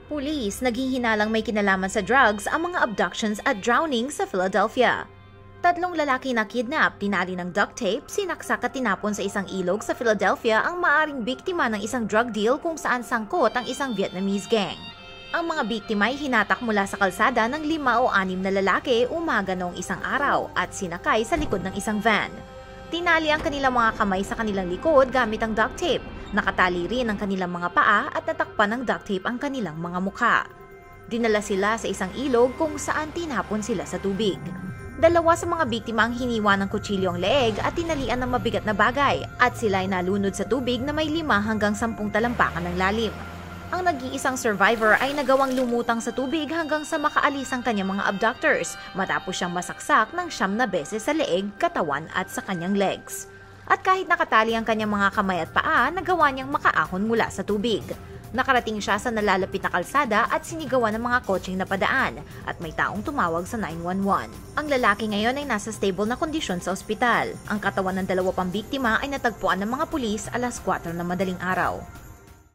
Pulis, naghihinalang may kinalaman sa drugs ang mga abductions at drowning sa Philadelphia. 3 lalaki na kidnap, tinali ng duct tape, sinaksak at tinapon sa isang ilog sa Philadelphia ang maaring biktima ng isang drug deal kung saan sangkot ang isang Vietnamese gang. Ang mga biktima ay hinatak mula sa kalsada ng 5 o 6 na lalaki umaga noong isang araw at sinakay sa likod ng isang van. Tinali ang kanilang mga kamay sa kanilang likod gamit ang duct tape. Nakatali rin ang kanilang mga paa at natakpan ng duct tape ang kanilang mga mukha. Dinala sila sa isang ilog kung saan tinapon sila sa tubig. 2 sa mga biktima ang hiniwa ng kutsilyo ang leeg at tinalian ng mabigat na bagay at sila ay nalunod sa tubig na may 5 hanggang 10 talampakan ng lalim. Ang nag-iisang survivor ay nagawang lumutang sa tubig hanggang sa makaalis ang kanyang mga abductors matapos siyang masaksak ng 9 na beses sa leeg, katawan at sa kanyang legs. At kahit nakatali ang kanyang mga kamay at paa, nagawa niyang makaahon mula sa tubig. Nakarating siya sa nalalapit na kalsada at sinigawan ng mga kotseng napadaan at may taong tumawag sa 911. Ang lalaki ngayon ay nasa stable na kondisyon sa ospital. Ang katawan ng 2 pang biktima ay natagpuan ng mga pulis alas 4 ng madaling araw.